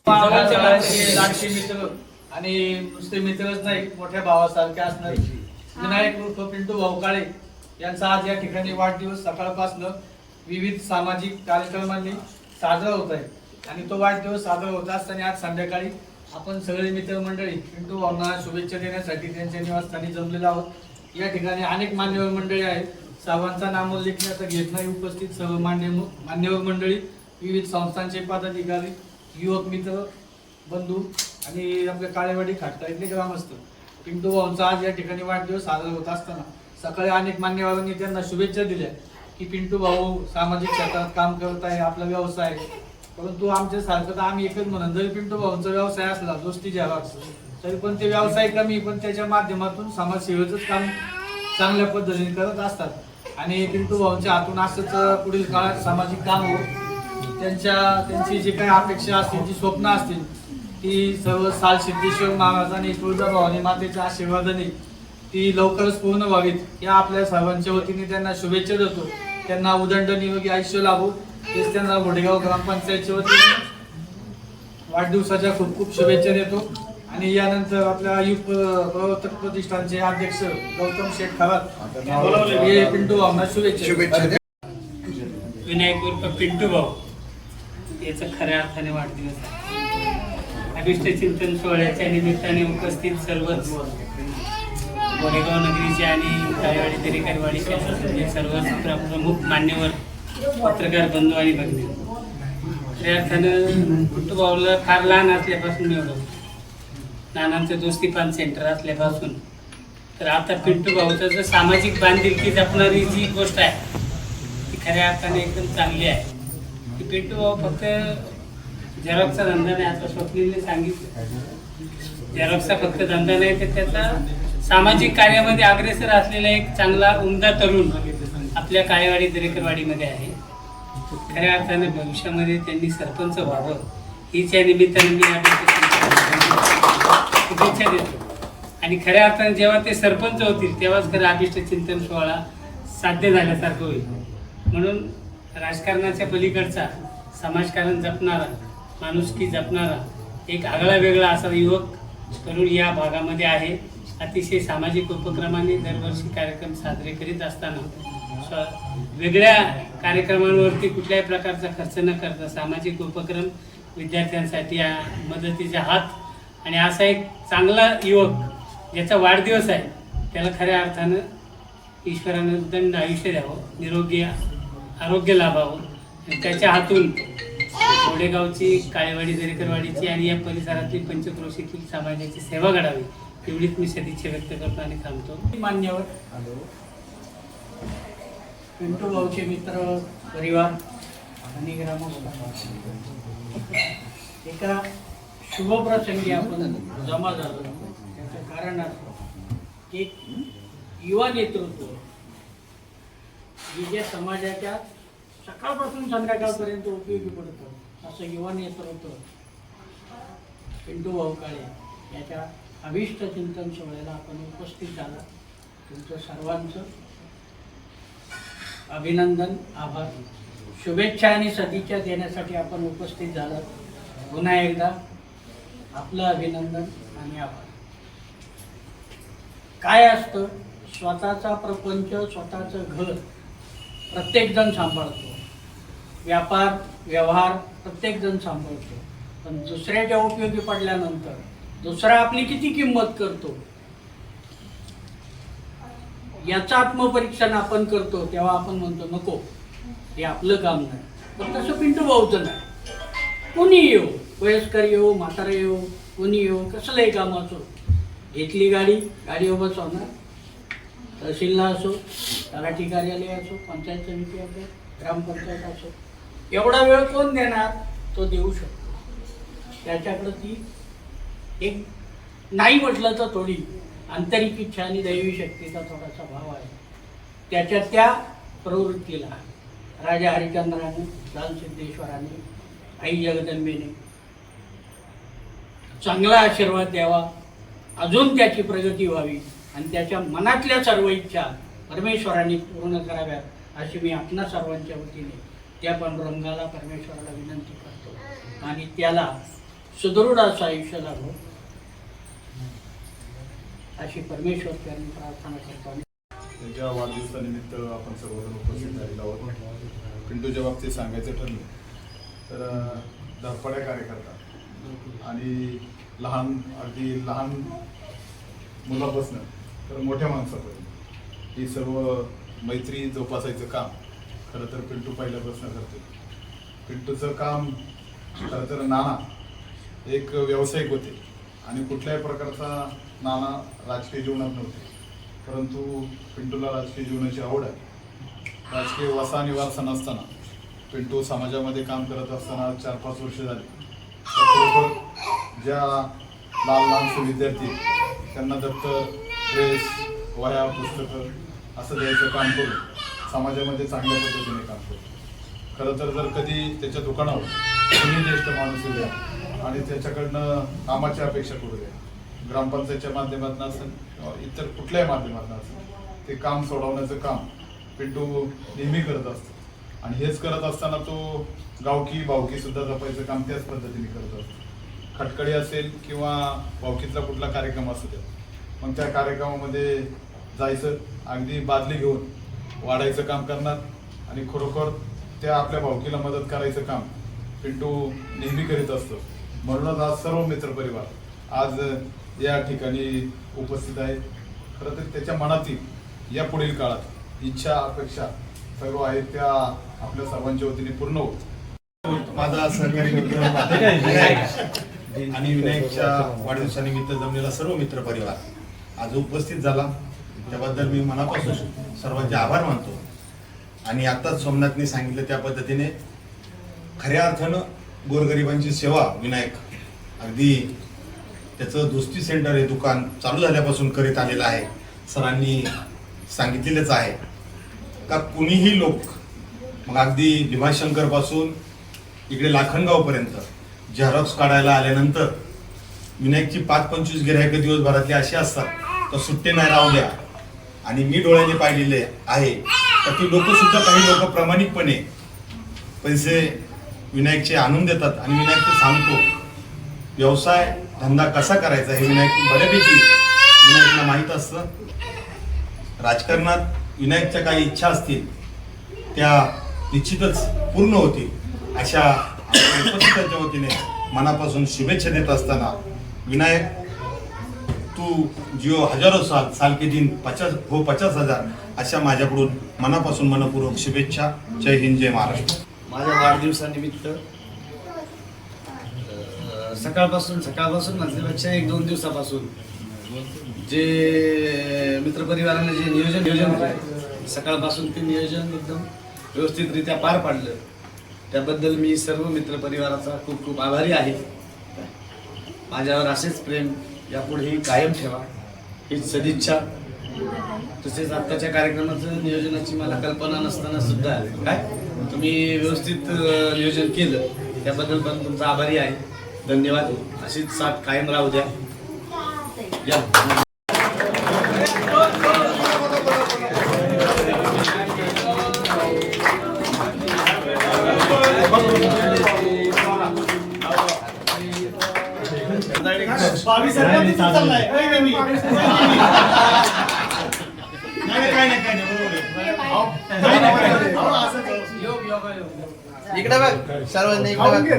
लाडके मित्र आणि नुसते मित्रच नाही, मोठ्या भावासारखे असणारे विनायक उर्फ पिंटू भाऊ काळे यांचा आज या ठिकाणी वाढदिवस सकाळपासून विविध सामाजिक कार्यक्रमांनी साजरा होत आहे. आणि तो वाढदिवस साजरा होत असताना आज संध्याकाळी आपण सगळे मित्रमंडळी पिंटू भाऊंना शुभेच्छा देण्यासाठी त्यांच्या निवासस्थानी जमलेलो आहोत. या ठिकाणी अनेक मान्यवर मंडळी आहेत. सर्वांचा नामोल्लेख आता घेत नाही. उपस्थित सर्व मान्यवर मंडळी, विविध संस्थांचे पदाधिकारी, युवक मित्र, बंधू आणि आपल्या काळेवाडी खाटका इथले ग्रामस्थ. पिंटू भाऊंचा आज या ठिकाणी वाढदिवस साजरा होत असताना सकाळी अनेक मान्यवरांनी त्यांना शुभेच्छा दिल्या की पिंटू भाऊ सामाजिक क्षेत्रात काम करत आहे, आपला व्यवसाय. परंतु आमच्या सारखं तर आम्ही एकच म्हणून, जरी पिंटू भाऊंचा व्यवसाय असला दोस्ती झेरॉक्स, तरी पण ते व्यवसाय कमी, पण त्याच्या माध्यमातून समाजसेवेचंच काम चांगल्या पद्धतीने करत असतात. आणि पिंटू भाऊंच्या हातून असंच पुढील काळात सामाजिक काम हो, त्यांची जी काही अपेक्षा असतील, जी स्वप्न असतील, ती सर्व साल सिद्धेश्वर महाराजांनी, तुळजाभवानी मातेच्या आशीर्वादाने ती लवकरच पूर्ण व्हावीत या आपल्या सर्वांच्या वतीने त्यांना शुभेच्छा देतो. त्यांना उदंड निरोगी आयुष्य लाभो हेच त्यांना घोडेगाव ग्रामपंचायतच्या वतीने वाढदिवसाच्या खूप खूप शुभेच्छा देतो. आणि यानंतर आपल्या युथ प्रवर्तक प्रतिष्ठानचे अध्यक्ष गौतम शेठ खरात हे पिंटू भाऊंना शुभेच्छा. विनायक उर्फ पिंटू भाऊ याचा खऱ्या अर्थाने वाढदिवस आहे. अभिष्ट चिंतन सोहळ्याच्या निमित्ताने उपस्थित सर्वच गोरेगाव नगरीचे आणि काळेवाडी दरेकरवाडी क्षेत्रातील सर्व प्रमुख मान्यवर, पत्रकार बंधू आणि भगिनी, खऱ्या अर्थानं पिंटू भाऊला फार लहान असल्यापासून मी ओळखतो. नानांचं दोस्तीपान सेंटर असल्यापासून तर आता पिंटू भाऊचं जर सामाजिक बांधिलकी जपणारी जी गोष्ट आहे ती खऱ्या अर्थाने एकदम चांगली आहे. की पिंटू भाऊ फक्त झेरॉक्सचा धंदा नाही, आता स्वप्नीलने सांगितलं, झेरॉक्सचा फक्त धंदा नाही तर त्याचा सामाजिक कार्यामध्ये अग्रेसर असलेला एक चांगला उमदा तरुण आपल्या काळेवाडी दरेकरवाडीमध्ये आहे. खऱ्या अर्थाने भविष्यामध्ये त्यांनी सरपंच व्हावं हीच या निमित्ताने मी शुभेच्छा देतो. आणि खऱ्या अर्थाने जेव्हा ते सरपंच होतील तेव्हाच खरं अभिष्ट चिंतन सोहळा साध्य झाल्यासारखं होईल. म्हणून राजकारणाच्या पलीकडचा समाजकारण जपणारा, माणुसकी जपणारा एक आगळा वेगळा असा युवक तरुण या भागामध्ये आहे. अतिशय सामाजिक उपक्रमाने दरवर्षी कार्यक्रम साजरे करीत असताना वेगळ्या कार्यक्रमांवरती कुठल्याही प्रकारचा खर्च न करता सामाजिक उपक्रम, विद्यार्थ्यांसाठी मदतीचा हात आणि असा एक चांगला युवक ज्याचा वाढदिवस आहे त्याला खऱ्या अर्थानं ईश्वरानं उदंड आयुष्य द्यावं, निरोगी आरोग्य लाभावं. त्याच्या हातून गोडेगावची, काळेवाडी दरेकरवाडीची आणि या परिसरातील पंचक्रोशीतील समाजाची सेवा घडावी एवढीच मी सदिच्छा व्यक्त करतो आणि थांबतो. मान्यवर पिंटू भाऊचे मित्र, परिवार आणि ग्रामस्थ एका शुभप्रसंगी आपण जमा झालो. त्याचं कारण असं की युवा नेतृत्व जे समाजाच्या सकाळपासून संध्याकाळपर्यंत उपयोगी पडतं असं युवा नेतृत्व पिंटू भाऊ काळे याच्या अभिष्ट चिंतन सोहळ्याला आपण उपस्थित झाला. तुमचं सर्वांचं अभिनंदन, आभार, शुभेच्छा आणि सदिच्छा देण्यासाठी आपण उपस्थित झाला. पुन्हा एकदा आपलं अभिनंदन आणि आभार. काय असतं, स्वतःचा प्रपंच, स्वतःचं घर प्रत्येकजण सांभाळतो, व्यापार व्यवहार प्रत्येकजण सांभाळतो, पण दुसऱ्याच्या उपयोगी पडल्यानंतर दुसरा आपली किती किंमत करतो याचं आत्मपरीक्षण आपण करतो. तेव्हा आपण म्हणतो नको, हे आपलं काम नाही. पण तसं पिंटू भाऊचं नाही. कोणी येऊ, वयस्कर येऊ, म्हातारा येऊ, कोणी येऊ, कसलंही काम असो, घेतली गाडी, गाडीवर बसवणार. तहसीलला असो, तलाठी कार्यालय असो, पंचायत समिती असो, ग्रामपंचायत असो, एवढा वेळ कोण देणार? तो देऊ शकतो. त्याच्याकडं ती एक नाही म्हटलं तर थोडी आंतरिक इच्छा आणि दैवी शक्तीचा थोडासा भाव आहे. त्याच्या त्या प्रवृत्तीला राजा हरिश्चंद्राने, लाल सिद्धेश्वराने, आई जगदंबेने चांगला आशीर्वाद द्यावा, अजून त्याची प्रगती व्हावी आणि त्याच्या मनातल्या सर्व इच्छा परमेश्वराने पूर्ण कराव्यात अशी मी आपणा सर्वांच्या वतीने त्या पांडुरंगाला, परमेश्वराला विनंती करतो. आणि त्याला सुदृढ असं आयुष्य लाभो अशी परमेश्वर त्यांनी प्रार्थना करतो. त्याच्या वाढदिवसानिमित्त आपण सर्वजण उपस्थित झालेलो आहोत. पिंटूच्या बाबतीत सांगायचं ठरलं तर धडपड्या कार्यकर्ता आणि अगदी लहान मुलापासून तर मोठ्या माणसापर्यंत ही सर्व मैत्री जोपासायचं काम खरं तर पिंटू पहिल्यापासून करते. पिंटूचं काम खरं तर नाना एक व्यावसायिक होते आणि कुठल्याही प्रकारचा नाना राजकीय जीवनात नव्हते, परंतु पिंटूला राजकीय जीवनाची आवड आहे. राजकीय वसा आणि वारसा नसताना पिंटू समाजामध्ये काम करत असताना 4-5 वर्ष झाली तर खरोखर ज्या लहान विद्यार्थी त्यांना दप्तर, ड्रेस, वह्या, पुस्तकं असं द्यायचं काम करून समाजामध्ये चांगल्या पद्धतीने काम करतो. खरं तर जर कधी त्याच्या दुकानावर कोणी ज्येष्ठ माणूस उद्या आणि त्याच्याकडनं कामाची अपेक्षा करू द्या, ग्रामपंचायतच्या माध्यमातून असेल किंवा इतर कुठल्याही माध्यमातून असेल, ते काम सोडवण्याचं काम पिंटू नेहमी करत असतो. आणि हेच करत असताना तो गावकी भावकी सुद्धा जपायचं काम त्याच पद्धतीने करत असतो. खटकडी असेल किंवा भावकीतला कुठला कार्यक्रम असू द्या, मग त्या कार्यक्रमामध्ये जायचं, अगदी बादली घेऊन वाढायचं काम करणार आणि खरोखर त्या आपल्या भावकीला मदत करायचं काम पिंटू नेहमी करीत असतो. म्हणूनच आज सर्व मित्रपरिवार आज या ठिकाणी उपस्थित आहे. खरं तर त्याच्या मनातील या पुढील काळात इच्छा अपेक्षा सर्व आहेत त्या आपल्या सर्वांच्या वतीने पूर्ण होत. माझा सहकारी मित्र आणि विनायकच्या वाढदिवसानिमित्त जमलेला सर्व मित्रपरिवार आज उपस्थित झाला त्याबद्दल मी मनापासून सर्वांचे आभार मानतो. आणि आत्ताच सोमनाथने सांगितलं त्या पद्धतीने खऱ्या अर्थानं गोरगरिबांची सेवा विनायक अगदी त्याचं दोस्ती सेंटर हे दुकान चालू झाल्यापासून करीत आलेलं आहे. सरांनी सांगितलेलंच आहे का कुणीही लोक मग अगदी भीमाशंकरपासून इकडे लाखनगावपर्यंत झेरॉक्स काढायला आल्यानंतर विनायकची 5-25 गिऱ्हाईकं दिवसभरातली अशी असतात तर सुट्टे नाही राहू द्या. आणि मी डोळ्याने पाहिलेले आहे तर ती लोक सुद्धा काही लोक प्रामाणिकपणे पैसे विनायकचे आणून देतात आणि विनायक ते सांगतो. व्यवसाय धंदा कसा करायचा हे विनायक बऱ्यापैकी विनायकला माहीत असतं. राजकारणात विनायकच्या काही इच्छा असतील त्या निश्चितच पूर्ण होतील अशा उपस्थितांच्या वतीने मनापासून शुभेच्छा देत असताना विनायक तू जिओ हजारो साल के दिन 50,000 अशा माझ्याकडून मनापासून मनपूर्वक शुभेच्छा. जय हिंद, जय महाराष्ट्र. माझ्या वाढदिवसानिमित्त सकाळपासून म्हटल्यापेक्षा 1-2 दिवसापासून जे मित्रपरिवाराने जे नियोजन केलं सकाळपासून ते नियोजन एकदम व्यवस्थितरित्या पार पाडलं त्याबद्दल मी सर्व मित्रपरिवाराचा खूप खूप आभारी आहे. माझ्यावर असेच प्रेम यापुढेही कायम ठेवा हीच सदिच्छा. तसेच आत्ताच्या कार्यक्रमाचं नियोजनाची मला कल्पना नसताना सुद्धा काय तुम्ही व्यवस्थित नियोजन केलं त्याबद्दल पण तुमचा आभारी आहे. धन्यवाद. अशीच साथ कायम राहू द्या. या इकडे बघ सर्वांनी इकडे बघ.